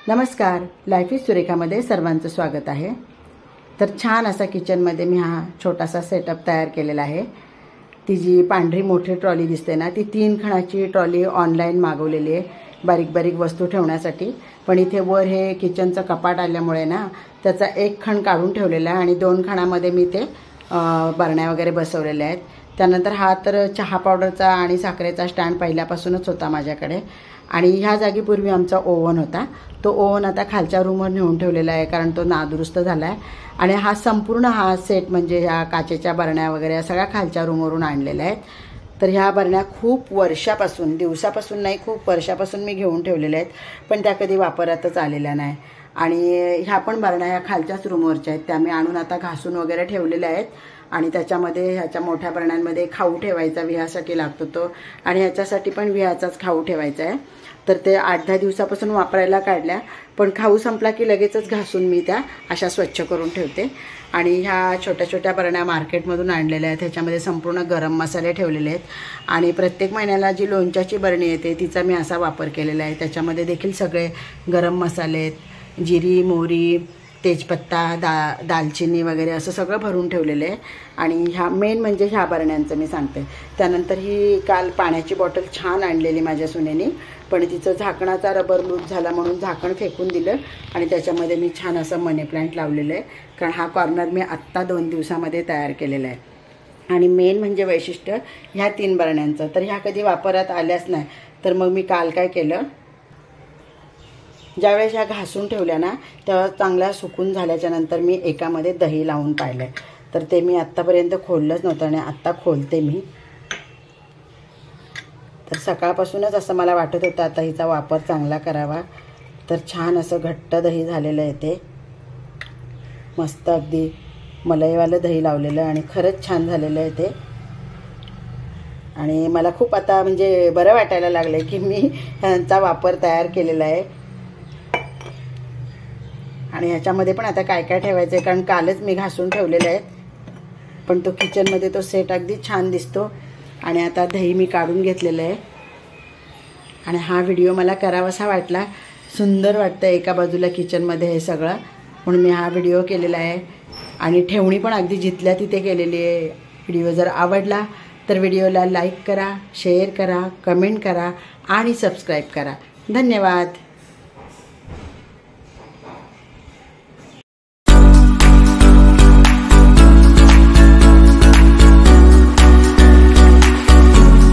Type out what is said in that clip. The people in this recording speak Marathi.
नमस्कार, लाईफ इज सुरेखामध्ये सर्वांचं स्वागत आहे। तर छान असा किचनमध्ये मी हा छोटासा सेटअप तयार केलेला आहे। ती जी पांढरी मोठी ट्रॉली दिसते ना, ती 3 खणाची ट्रॉली ऑनलाईन मागवलेली आहे बारीक बारीक वस्तू ठेवण्यासाठी। पण इथे वर हे किचनचं कपाट आल्यामुळे ना त्याचा एक खण काढून ठेवलेला आहे आणि 2 खणामध्ये मी ते बरण्या वगैरे बसवलेल्या आहेत। त्यानंतर हा तर चहा पावडरचा आणि साखरेचा स्टँड पहिल्यापासूनच होता माझ्याकडे आणि ह्या जागी पूर्वी आमचा ओव्हन होता। तो ओव्हन आता खालच्या रूमवर नेऊन ठेवलेला आहे कारण तो नादुरुस्त झाला आहे आणि हा संपूर्ण हा सेट म्हणजे ह्या काचेच्या बरण्या वगैरे सगळ्या खालच्या रूमवरून आणलेल्या आहेत। तर ह्या बरण्या खूप वर्षापासून, दिवसापासून नाही खूप वर्षापासून मी घेऊन ठेवलेल्या आहेत, पण त्या कधी वापरातच आलेल्या नाही। आणि ह्या पण बरण्या ह्या खालच्याच रूमवरच्या आहेत, त्या मी आणून आता घासून वगैरे ठेवलेल्या आहेत। आणि त्याच्यामध्ये ह्याच्या मोठ्या बरण्यांमध्ये खाऊ ठेवायचा विहासाठी लागतो तो, आणि ह्याच्यासाठी पण विहाचाच खाऊ ठेवायचा आहे। तर ते 8-10 दिवसापासून वापरायला काढल्या, पण खाऊ संपला की लगेचच घासून मी त्या अशा स्वच्छ करून ठेवते। आणि ह्या छोट्या छोट्या बरण्या मार्केटमधून आणलेल्या आहेत, ह्याच्यामध्ये संपूर्ण गरम मसाले ठेवलेले आहेत। आणि प्रत्येक महिन्याला जी लोणच्याची बरणी येते तिचा मी असा वापर केलेला आहे, त्याच्यामध्ये देखील सगळे गरम मसाले आहेत, जिरी, मोहरी, तेजपत्ता, दालचिनी वगैरे असं सगळं भरून ठेवलेलं आहे। आणि ह्या मेन म्हणजे ह्या बरण्यांचं मी सांगते। त्यानंतर ही काल पाण्याची बॉटल छान आणलेली माझ्या सुनेनी, पण तिचं झाकणाचा रबर लूज झाला म्हणून झाकण फेकून दिलं आणि त्याच्यामध्ये मी छान असं मनी प्लांट लावलेलं आहे, कारण हा कॉर्नर मी आत्ता 2 दिवसामध्ये तयार केलेला आहे। आणि मेन म्हणजे वैशिष्ट्य ह्या 3 बरण्यांचं, तर ह्या कधी वापरात आल्याच नाही। तर मग मी काल काय केलं, ज्यावेळेस ह्या घासून ठेवल्या ना तेव्हा चांगल्या सुकून झाल्याच्या नंतर मी एकामध्ये दही लावून पाहिलं, तर ते मी आत्तापर्यंत खोललंच नव्हतं आणि आत्ता खोलते मी। तर सकाळपासूनच असं मला वाटत होतं आता हिचा वापर चांगला करावा। तर छान असं घट्ट दही झालेलं आहे, ते मस्त अगदी मलईवालं दही लावलेलं आणि खरंच छान झालेलं आहे ते। आणि मला खूप आता म्हणजे बरं वाटायला लागलं की मी ह्यांचा वापर तयार केलेला आहे। आणि ह्याच्यामध्ये पण आता काय काय ठेवायचं आहे, कारण कालच मी घासून ठेवलेलं आहे, पण तो किचनमध्ये तो सेट अगदी छान दिसतो। आणि आता दही मी काढून घेतलेलं आहे आणि हा व्हिडिओ मला करावासा वाटला, सुंदर वाटतं एका बाजूला किचनमध्ये हे सगळं, म्हणून मी हा व्हिडिओ केलेला आहे। आणि ठेवणी पण अगदी जिथल्या तिथे केलेली आहे। व्हिडिओ जर आवडला तर व्हिडिओला लाईक करा, शेअर करा, कमेंट करा आणि सबस्क्राईब करा। धन्यवाद।